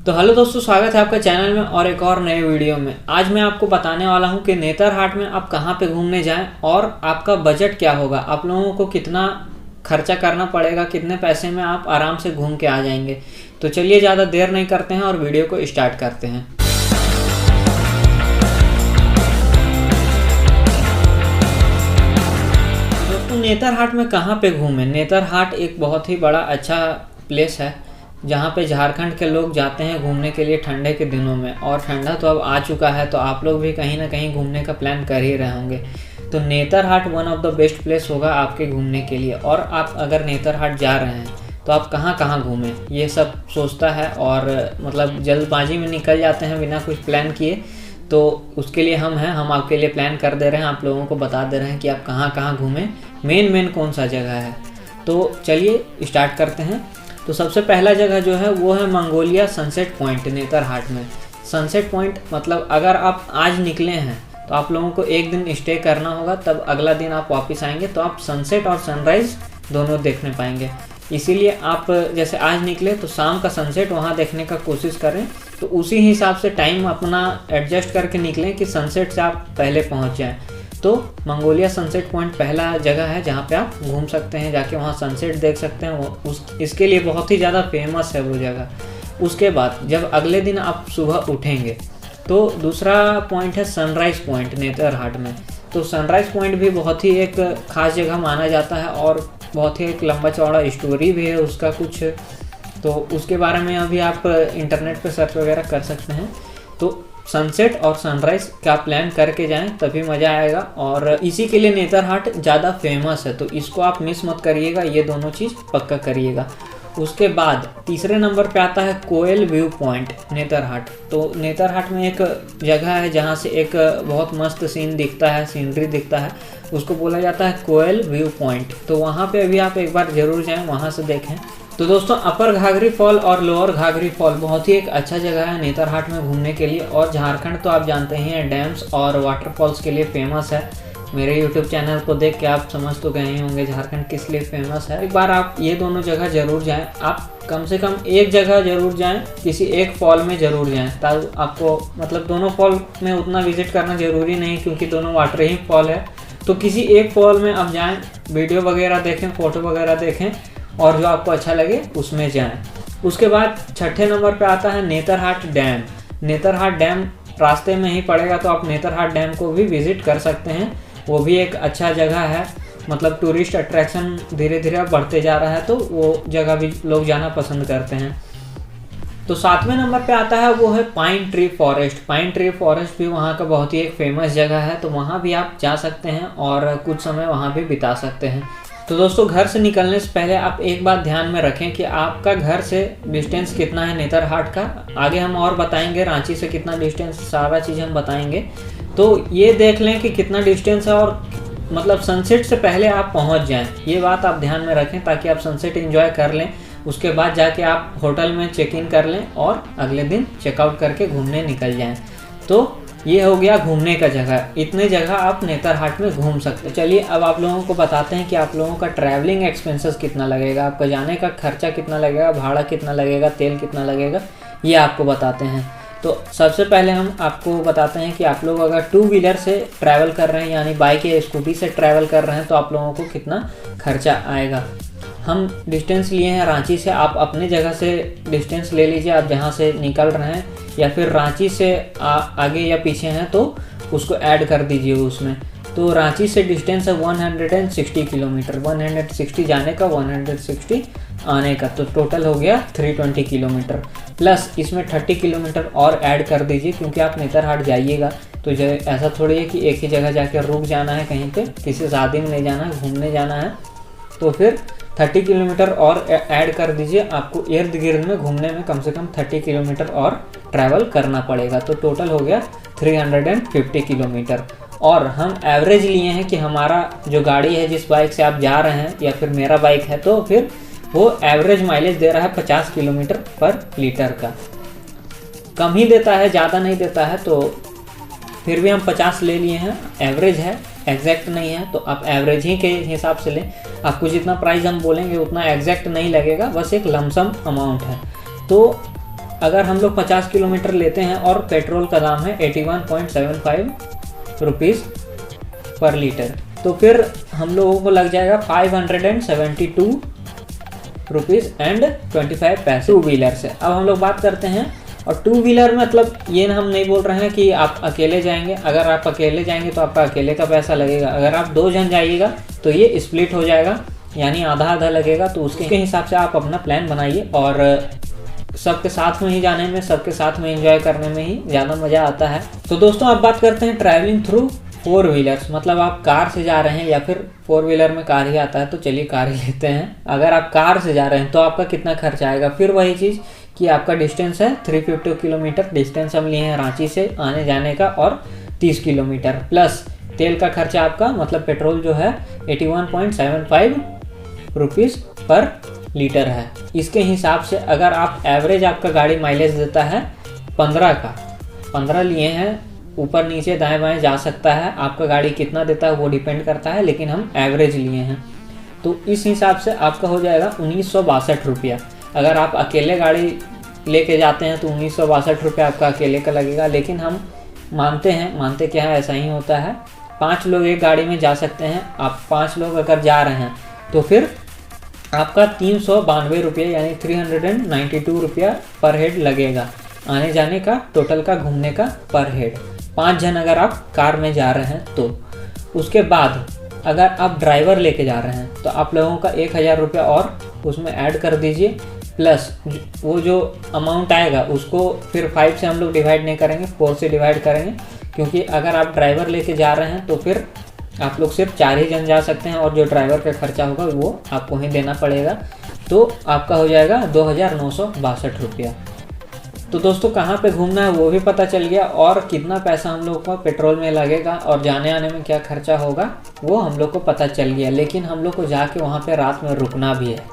तो हेलो दोस्तों, स्वागत है आपका चैनल में और एक और नए वीडियो में। आज मैं आपको बताने वाला हूं कि नेतरहाट में आप कहां पे घूमने जाएं और आपका बजट क्या होगा, आप लोगों को कितना खर्चा करना पड़ेगा, कितने पैसे में आप आराम से घूम के आ जाएंगे। तो चलिए ज़्यादा देर नहीं करते हैं और वीडियो को स्टार्ट करते हैं। दोस्तों, नेतरहाट में कहाँ पे घूमें। नेतरहाट एक बहुत ही बड़ा अच्छा प्लेस है जहाँ पे झारखंड के लोग जाते हैं घूमने के लिए ठंडे के दिनों में, और ठंडा तो अब आ चुका है तो आप लोग भी कहीं ना कहीं घूमने का प्लान कर ही रहे होंगे। तो Netarhat one of the best place होगा आपके घूमने के लिए। और आप अगर नेतरहाट जा रहे हैं तो आप कहाँ कहाँ घूमें ये सब सोचता है और मतलब जल्दबाजी में निकल जाते हैं बिना कुछ प्लान किए। तो उसके लिए हम आपके लिए प्लान कर दे रहे हैं, आप लोगों को बता दे रहे हैं कि आप कहाँ कहाँ घूमें, मेन कौन सा जगह है। तो चलिए स्टार्ट करते हैं। तो सबसे पहला जगह जो है वो है मंगोलिया सनसेट पॉइंट नेतरहाट में। सनसेट पॉइंट मतलब अगर आप आज निकले हैं तो आप लोगों को एक दिन स्टे करना होगा, तब अगला दिन आप वापस आएंगे तो आप सनसेट और सनराइज़ दोनों देखने पाएंगे। इसीलिए आप जैसे आज निकले तो शाम का सनसेट वहाँ देखने का कोशिश करें, तो उसी हिसाब से टाइम अपना एडजस्ट करके निकलें कि सनसेट से आप पहले पहुँच जाएँ। तो मंगोलिया सनसेट पॉइंट पहला जगह है जहाँ पे आप घूम सकते हैं, जाके वहाँ सनसेट देख सकते हैं। इसके लिए बहुत ही ज़्यादा फेमस है वो जगह। उसके बाद जब अगले दिन आप सुबह उठेंगे तो दूसरा पॉइंट है सनराइज़ पॉइंट नेतरहाट में। तो सनराइज़ पॉइंट भी बहुत ही एक ख़ास जगह माना जाता है और बहुत ही एक लंबा चौड़ा स्टोरी भी है उसका कुछ, तो उसके बारे में अभी आप इंटरनेट पर सर्च वगैरह कर सकते हैं। तो सनसेट और सनराइज़ का प्लान करके जाएं तभी मज़ा आएगा, और इसी के लिए नेतरहाट ज़्यादा फेमस है। तो इसको आप मिस मत करिएगा, ये दोनों चीज़ पक्का करिएगा। उसके बाद तीसरे नंबर पे आता है कोयल व्यू पॉइंट नेतरहाट। तो नेतरहाट में एक जगह है जहाँ से एक बहुत मस्त सीन दिखता है, सीनरी दिखता है, उसको बोला जाता है कोयल व्यू पॉइंट। तो वहाँ पर अभी आप एक बार ज़रूर जाएँ, वहाँ से देखें। तो दोस्तों, अपर घाघरी फॉल और लोअर घाघरी फॉल बहुत ही एक अच्छा जगह है नेतरहाट में घूमने के लिए। और झारखंड तो आप जानते ही हैं डैम्स और वाटरफॉल्स के लिए फेमस है। मेरे YouTube चैनल को देख के आप समझ तो गए ही होंगे झारखंड किस लिए फेमस है। एक बार आप ये दोनों जगह ज़रूर जाएं, आप कम से कम एक जगह ज़रूर जाएं, किसी एक फॉल में ज़रूर जाएं, ताकि आपको मतलब दोनों फॉल में उतना विजिट करना ज़रूरी नहीं क्योंकि दोनों वाटर ही फॉल है। तो किसी एक फॉल में आप जाएँ, वीडियो वगैरह देखें, फ़ोटो वगैरह देखें और जो आपको अच्छा लगे उसमें जाएं। उसके बाद छठे नंबर पे आता है नेतरहाट डैम। नेतरहाट डैम रास्ते में ही पड़ेगा, तो आप नेतरहाट डैम को भी विज़िट कर सकते हैं। वो भी एक अच्छा जगह है, मतलब टूरिस्ट अट्रैक्शन धीरे धीरे बढ़ते जा रहा है तो वो जगह भी लोग जाना पसंद करते हैं। तो सातवें नंबर पे आता है वो है pine tree forest. Pine tree forest भी वहाँ का बहुत ही एक फेमस जगह है, तो वहाँ भी आप जा सकते हैं और कुछ समय वहाँ भी बिता सकते हैं। तो दोस्तों, घर से निकलने से पहले आप एक बात ध्यान में रखें कि आपका घर से डिस्टेंस कितना है नेतरहाट का। आगे हम और बताएंगे रांची से कितना डिस्टेंस, सारा चीज़ हम बताएंगे। तो ये देख लें कि कितना डिस्टेंस है और मतलब सनसेट से पहले आप पहुंच जाएं, ये बात आप ध्यान में रखें ताकि आप सनसेट एंजॉय कर लें। उसके बाद जाके आप होटल में चेक इन कर लें और अगले दिन चेकआउट करके घूमने निकल जाएँ। तो ये हो गया घूमने का जगह। इतने जगह आप नेतरहाट में घूम सकते हैं। चलिए अब आप लोगों को बताते हैं कि आप लोगों का ट्रैवलिंग एक्सपेंसेस कितना लगेगा, आपका जाने का खर्चा कितना लगेगा, भाड़ा कितना लगेगा, तेल कितना लगेगा, ये आपको बताते हैं। तो सबसे पहले हम आपको बताते हैं कि आप लोग अगर टू व्हीलर से ट्रैवल कर रहे हैं यानी बाइक या स्कूटी से ट्रैवल कर रहे हैं तो आप लोगों को कितना खर्चा आएगा। हम डिस्टेंस लिए हैं रांची से, आप अपने जगह से डिस्टेंस ले लीजिए, आप जहाँ से निकल रहे हैं, या फिर रांची से आगे या पीछे हैं तो उसको ऐड कर दीजिए उसमें। तो रांची से डिस्टेंस है 160 किलोमीटर, 160 जाने का, 160 आने का, तो टोटल हो गया 320 किलोमीटर। प्लस इसमें 30 किलोमीटर और ऐड कर दीजिए क्योंकि आप नेतरहाट जाइएगा तो ऐसा थोड़ी है कि एक ही जगह जाकर रुक जाना है, कहीं पे किसी शादी में नहीं जाना है, घूमने जाना है। तो फिर 30 किलोमीटर और ऐड कर दीजिए, आपको इर्द गिर्द में घूमने में कम से कम 30 किलोमीटर और ट्रैवल करना पड़ेगा। तो टोटल हो गया 350 किलोमीटर। और हम एवरेज लिए हैं कि हमारा जो गाड़ी है, जिस बाइक से आप जा रहे हैं या फिर मेरा बाइक है, तो फिर वो एवरेज माइलेज दे रहा है 50 किलोमीटर पर लीटर का। कम ही देता है, ज़्यादा नहीं देता है, तो फिर भी हम 50 ले लिए हैं। एवरेज है, एग्जैक्ट नहीं है, तो आप एवरेज ही के हिसाब से लें। आपको जितना प्राइस हम बोलेंगे उतना एग्जैक्ट नहीं लगेगा, बस एक लमसम अमाउंट है। तो अगर हम लोग 50 किलोमीटर लेते हैं और पेट्रोल का दाम है 81.75 रुपीज़ पर लीटर, तो फिर हम लोगों को लग जाएगा 572 रुपीज़ एंड 25 पैसे टू व्हीलर से। अब हम लोग बात करते हैं, और टू व्हीलर मतलब ये हम नहीं बोल रहे हैं कि आप अकेले जाएंगे। अगर आप अकेले जाएंगे तो आपका अकेले का पैसा लगेगा। अगर आप 2 जन जाइएगा तो ये स्प्लिट हो जाएगा, यानी आधा आधा लगेगा। तो उसके हिसाब से आप अपना प्लान बनाइए, और सबके साथ में ही जाने में, सबके साथ में एंजॉय करने में ही ज़्यादा मज़ा आता है। तो दोस्तों आप बात करते हैं ट्रैवलिंग थ्रू 4 व्हीलर्स, मतलब आप कार से जा रहे हैं या फिर 4 व्हीलर में कार ही आता है, तो चलिए कार ही लेते हैं। अगर आप कार से जा रहे हैं तो आपका कितना खर्चा आएगा। फिर वही चीज़ कि आपका डिस्टेंस है 350 किलोमीटर डिस्टेंस हम लिए हैं रांची से आने जाने का, और 30 किलोमीटर प्लस तेल का खर्चा आपका, मतलब पेट्रोल जो है 81.75 रुपीज़ पर लीटर है। इसके हिसाब से अगर आप एवरेज आपका गाड़ी माइलेज देता है 15 लिए हैं, ऊपर नीचे दाएं बाएं जा सकता है, आपका गाड़ी कितना देता है वो डिपेंड करता है, लेकिन हम एवरेज लिए हैं तो इस हिसाब से आपका हो जाएगा 1962 रुपया। अगर आप अकेले गाड़ी लेके जाते हैं तो 1962 रुपया आपका अकेले का लगेगा, लेकिन हम मानते क्या है, ऐसा ही होता है। 5 लोग एक गाड़ी में जा सकते हैं। आप 5 लोग अगर जा रहे हैं तो फिर आपका 392 रुपये यानी 392 रुपया पर हेड लगेगा आने जाने का, टोटल का घूमने का पर हेड। 5 जन अगर आप कार में जा रहे हैं तो। उसके बाद अगर आप ड्राइवर लेके जा रहे हैं तो आप लोगों का 1000 रुपया और उसमें ऐड कर दीजिए, प्लस वो जो अमाउंट आएगा उसको फिर 5 से हम लोग डिवाइड नहीं करेंगे, 4 से डिवाइड करेंगे, क्योंकि अगर आप ड्राइवर लेके जा रहे हैं तो फिर आप लोग सिर्फ 4 ही जन जा सकते हैं, और जो ड्राइवर का खर्चा होगा वो आपको ही देना पड़ेगा। तो आपका हो जाएगा 2962 रुपया। तो दोस्तों कहाँ पे घूमना है वो भी पता चल गया, और कितना पैसा हम लोग को पेट्रोल में लगेगा और जाने आने में क्या खर्चा होगा वो हम लोग को पता चल गया। लेकिन हम लोग को जाके वहाँ पे रात में रुकना भी है,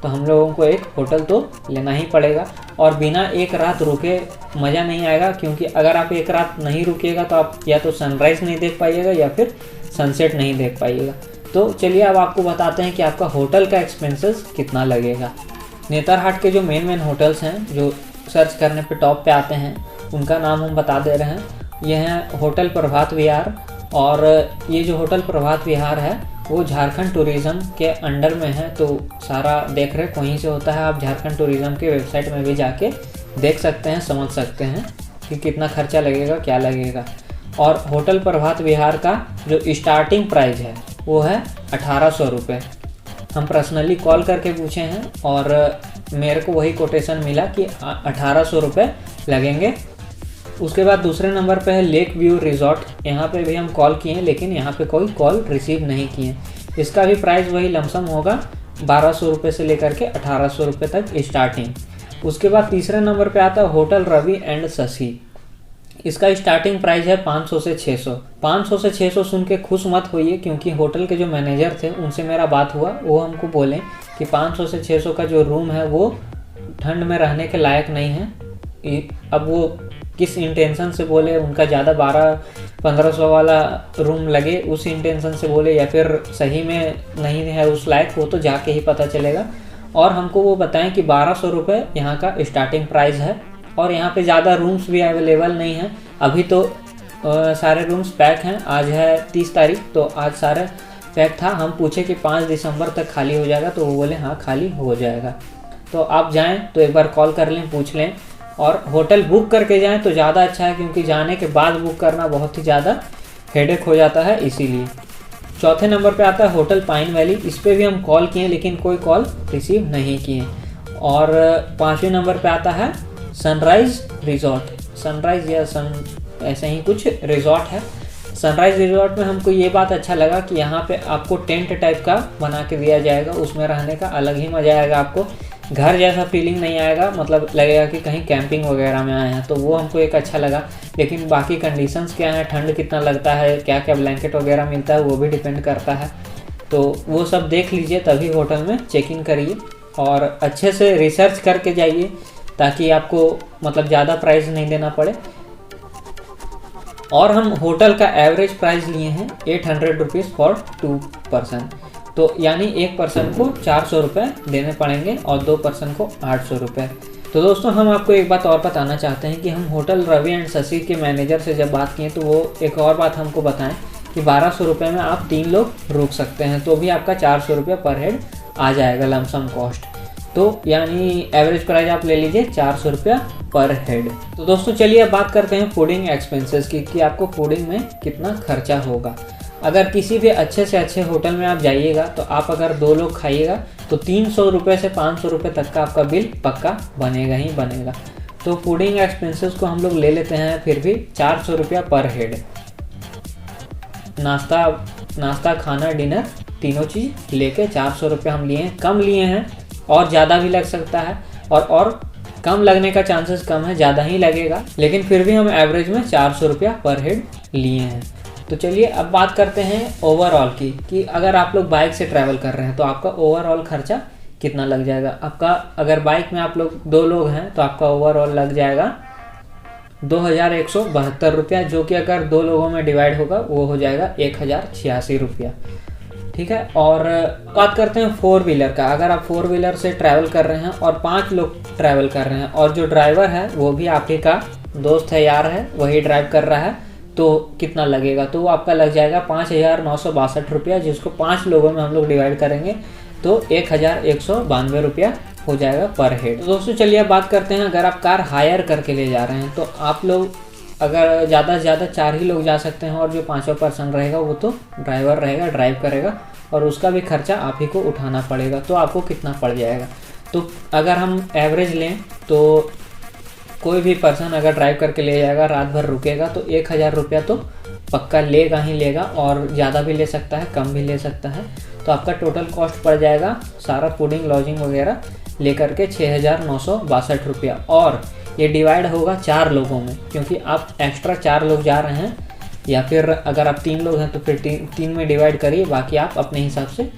तो हम लोगों को एक होटल तो लेना ही पड़ेगा, और बिना एक रात रुके मज़ा नहीं आएगा। क्योंकि अगर आप एक रात नहीं रुकिएगा तो आप या तो सनराइज़ नहीं देख पाइएगा या फिर सनसेट नहीं देख पाइएगा। तो चलिए अब आपको बताते हैं कि आपका होटल का एक्सपेंसेस कितना लगेगा। नेतरहाट के जो मेन होटल्स हैं जो सर्च करने पे टॉप पे आते हैं, उनका नाम हम बता दे रहे हैं। ये है होटल प्रभात विहार, और ये जो होटल प्रभात विहार है वो झारखंड टूरिज़्म के अंडर में है, तो सारा देख रेख वहीं से होता है। आप झारखंड टूरिज़्म के वेबसाइट में भी जाके देख सकते हैं, समझ सकते हैं कि कितना खर्चा लगेगा, क्या लगेगा। और होटल प्रभात विहार का जो स्टार्टिंग प्राइस है वो है 1800 रुपये। हम पर्सनली कॉल करके पूछे हैं और मेरे को वही कोटेशन मिला कि 1800 रुपये लगेंगे। उसके बाद दूसरे नंबर पे है लेक व्यू रिजॉर्ट। यहाँ पे भी हम कॉल किए लेकिन यहाँ पे कोई कॉल रिसीव नहीं किए। इसका भी प्राइस वही लमसम होगा 1200 रुपये से लेकर के 1800 रुपये तक स्टार्टिंग। उसके बाद तीसरे नंबर पे आता है होटल रवि एंड शशि। इसका स्टार्टिंग प्राइस है 500 से 600। 500 से 600 सुन के खुश मत होइए, क्योंकि होटल के जो मैनेजर थे उनसे मेरा बात हुआ, वो हमको बोले कि 500 से 600 का जो रूम है वो ठंड में रहने के लायक नहीं है। अब वो किस इंटेंशन से बोले, उनका ज़्यादा 1200-1500 वाला रूम लगे उस इंटेंशन से बोले या फिर सही में नहीं है उस लायक, वो तो जाके ही पता चलेगा। और हमको वो बताएं कि 1200 रुपये यहाँ का स्टार्टिंग प्राइस है, और यहाँ पे ज़्यादा रूम्स भी अवेलेबल नहीं हैं। अभी तो सारे रूम्स पैक हैं। आज है 30 तारीख, तो आज सारे पैक था। हम पूछे कि 5 दिसंबर तक खाली हो जाएगा, तो वो बोले हाँ खाली हो जाएगा। तो आप जाएं तो एक बार कॉल कर लें, पूछ लें, और होटल बुक करके जाएं तो ज़्यादा अच्छा है, क्योंकि जाने के बाद बुक करना बहुत ही ज़्यादा हेडेक हो जाता है, इसीलिए। चौथे नंबर पे आता है होटल पाइन वैली। इस पर भी हम कॉल किए लेकिन कोई कॉल रिसीव नहीं किए। और 5वें नंबर पे आता है सनराइज़ रिजॉर्ट। सनराइज़ या ऐसे ही कुछ रिजॉर्ट है। सनराइज़ रिजॉर्ट में हमको ये बात अच्छा लगा कि यहाँ पे आपको टेंट टाइप का बना के दिया जाएगा, उसमें रहने का अलग ही मज़ा आएगा। आपको घर जैसा फीलिंग नहीं आएगा, मतलब लगेगा कि कहीं कैंपिंग वगैरह में आए हैं, तो वो हमको एक अच्छा लगा। लेकिन बाकी कंडीशंस क्या हैं, ठंड कितना लगता है, क्या क्या ब्लैंकेट वगैरह मिलता है, वो भी डिपेंड करता है। तो वो सब देख लीजिए, तभी होटल में चेक इन करिए और अच्छे से रिसर्च करके जाइए, ताकि आपको मतलब ज़्यादा प्राइस नहीं देना पड़े। और हम होटल का एवरेज प्राइस लिए हैं 800 रुपीज़ फॉर 2 पर्सन, तो यानी एक पर्सन को 400 रुपये देने पड़ेंगे और 2 पर्सन को 800 रुपये। तो दोस्तों हम आपको एक बात और बताना चाहते हैं कि हम होटल रवि एंड शशि के मैनेजर से जब बात किए तो वो एक और बात हमको बताएं कि 1200 रुपये में आप 3 लोग रुक सकते हैं, तो भी आपका 400 रुपये पर हेड आ जाएगा लमसम कॉस्ट। तो यानी एवरेज प्राइस आप ले लीजिए 400 रुपया पर हेड। तो दोस्तों चलिए अब बात करते हैं फूडिंग एक्सपेंसेस की कि आपको फूडिंग में कितना खर्चा होगा। अगर किसी भी अच्छे से अच्छे होटल में आप जाइएगा तो आप अगर 2 लोग खाइएगा तो 300 रुपये से 500 रुपये तक का आपका बिल पक्का बनेगा ही बनेगा। तो फूडिंग एक्सपेंसेस को हम लोग ले लेते हैं फिर भी 400 रुपया पर हेड। नाश्ता खाना डिनर तीनों चीज़ लेके 400 रुपये हम लिए हैं, कम लिए हैं और ज़्यादा भी लग सकता है और कम लगने का चांसेस कम है, ज़्यादा ही लगेगा, लेकिन फिर भी हम एवरेज में 400 रुपया पर हेड लिए हैं। तो चलिए अब बात करते हैं ओवरऑल की कि अगर आप लोग बाइक से ट्रैवल कर रहे हैं तो आपका ओवरऑल खर्चा कितना लग जाएगा। आपका अगर बाइक में आप लोग 2 लोग हैं तो आपका ओवरऑल लग जाएगा 2172 रुपया, जो कि अगर 2 लोगों में डिवाइड होगा वो हो जाएगा 1086 रुपया। ठीक है। और बात करते हैं 4 व्हीलर का। अगर आप 4 व्हीलर से ट्रैवल कर रहे हैं और 5 लोग ट्रैवल कर रहे हैं और जो ड्राइवर है वो भी आप ही का दोस्त है, यार है, वही ड्राइव कर रहा है, तो कितना लगेगा। तो वो आपका लग जाएगा 5962 रुपया, जिसको 5 लोगों में हम लोग डिवाइड करेंगे तो 1192 रुपया हो जाएगा पर हेड। तो दोस्तों चलिए अब बात करते हैं अगर आप कार हायर करके ले जा रहे हैं तो आप लोग अगर ज़्यादा से ज़्यादा 4 ही लोग जा सकते हैं और जो 5वां पर्सन रहेगा वो तो ड्राइवर रहेगा, ड्राइव करेगा और उसका भी खर्चा आप ही को उठाना पड़ेगा। तो आपको कितना पड़ जाएगा। तो अगर हम एवरेज लें तो कोई भी पर्सन अगर ड्राइव करके ले जाएगा, रात भर रुकेगा तो 1000 रुपया तो पक्का लेगा ही लेगा और ज़्यादा भी ले सकता है, कम भी ले सकता है। तो आपका टोटल कॉस्ट पड़ जाएगा सारा फूडिंग लॉजिंग वगैरह लेकर के 6962 रुपया। और ये डिवाइड होगा 4 लोगों में, क्योंकि आप एक्स्ट्रा 4 लोग जा रहे हैं, या फिर अगर आप 3 लोग हैं तो फिर 3 में डिवाइड करिए, बाकी आप अपने हिसाब से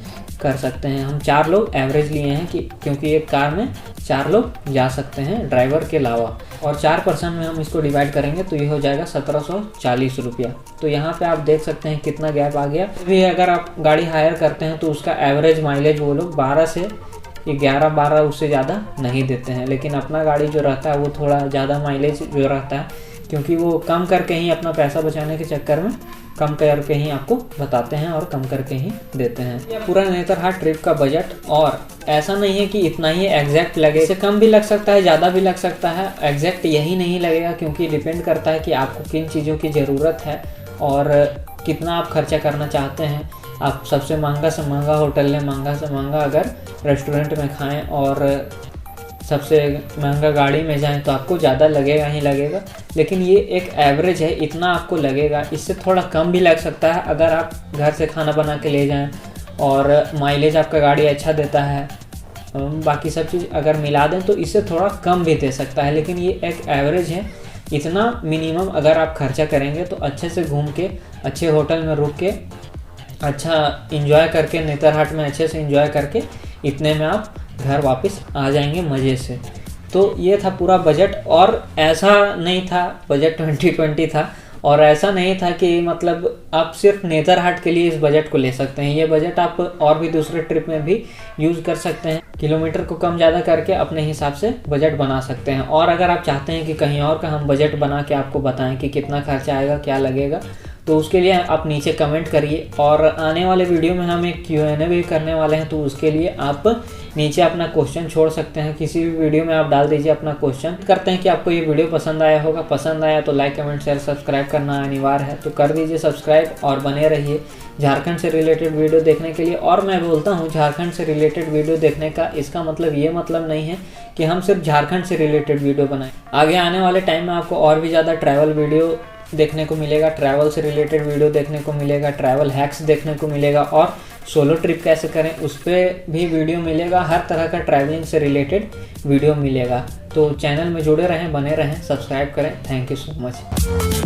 कर सकते हैं। हम 4 लोग एवरेज लिए हैं क्योंकि एक कार में 4 लोग जा सकते हैं ड्राइवर के अलावा, और 4 पर्सन में हम इसको डिवाइड करेंगे तो ये हो जाएगा 1740 रुपया। तो यहाँ पे आप देख सकते हैं कितना गैप आ गया। भी अगर आप गाड़ी हायर करते हैं तो उसका एवरेज माइलेज वो लोग 12 से 11-12 उससे ज़्यादा नहीं देते हैं, लेकिन अपना गाड़ी जो रहता है वो थोड़ा ज़्यादा माइलेज जो रहता है, क्योंकि वो कम करके ही अपना पैसा बचाने के चक्कर में कम करके ही आपको बताते हैं और कम करके ही देते हैं। यह पूरा नेतरहाट ट्रिप का बजट, और ऐसा नहीं है कि इतना ही एग्जैक्ट लगे, इससे कम भी लग सकता है, ज़्यादा भी लग सकता है, एग्जैक्ट यही नहीं लगेगा, क्योंकि डिपेंड करता है कि आपको किन चीज़ों की ज़रूरत है और कितना आप खर्चा करना चाहते हैं। आप सबसे महंगा से महंगा होटल लें, महंगा से महंगा अगर रेस्टोरेंट में खाएं और सबसे महंगा गाड़ी में जाएं तो आपको ज़्यादा लगेगा ही लगेगा, लेकिन ये एक एवरेज है, इतना आपको लगेगा। इससे थोड़ा कम भी लग सकता है अगर आप घर से खाना बना के ले जाएं और माइलेज आपका गाड़ी अच्छा देता है, बाकी सब चीज़ अगर मिला दें तो इससे थोड़ा कम भी दे सकता है, लेकिन ये एक एवरेज है। इतना मिनिमम अगर आप खर्चा करेंगे तो अच्छे से घूम के अच्छे होटल में रुक के अच्छा इंजॉय करके नेतरहाट में अच्छे से इंजॉय करके इतने में आप घर वापस आ जाएंगे मज़े से। तो ये था पूरा बजट, और ऐसा नहीं था बजट 2020 था, और ऐसा नहीं था कि मतलब आप सिर्फ नेतरहाट के लिए इस बजट को ले सकते हैं। ये बजट आप और भी दूसरे ट्रिप में भी यूज़ कर सकते हैं, किलोमीटर को कम ज़्यादा करके अपने हिसाब से बजट बना सकते हैं। और अगर आप चाहते हैं कि कहीं और का हम बजट बना के आपको बताएं कि कितना खर्चा आएगा, क्या लगेगा, तो उसके लिए आप नीचे कमेंट करिए। और आने वाले वीडियो में हम एक Q&A भी करने वाले हैं, तो उसके लिए आप नीचे अपना क्वेश्चन छोड़ सकते हैं, किसी भी वीडियो में आप डाल दीजिए अपना क्वेश्चन। करते हैं कि आपको ये वीडियो पसंद आया होगा, पसंद आया तो लाइक कमेंट शेयर सब्सक्राइब करना अनिवार्य है, तो कर दीजिए सब्सक्राइब और बने रहिए झारखंड से रिलेटेड वीडियो देखने के लिए। और मैं बोलता हूँ झारखंड से रिलेटेड वीडियो देखने का इसका मतलब ये मतलब नहीं है कि हम सिर्फ झारखंड से रिलेटेड वीडियो बनाएं। आगे आने वाले टाइम में आपको और भी ज़्यादा ट्रैवल वीडियो देखने को मिलेगा, ट्रैवल से रिलेटेड वीडियो देखने को मिलेगा, ट्रैवल हैक्स देखने को मिलेगा, और सोलो ट्रिप कैसे करें उस पर भी वीडियो मिलेगा। हर तरह का ट्रैवलिंग से रिलेटेड वीडियो मिलेगा। तो चैनल में जुड़े रहें, बने रहें, सब्सक्राइब करें। Thank you so much.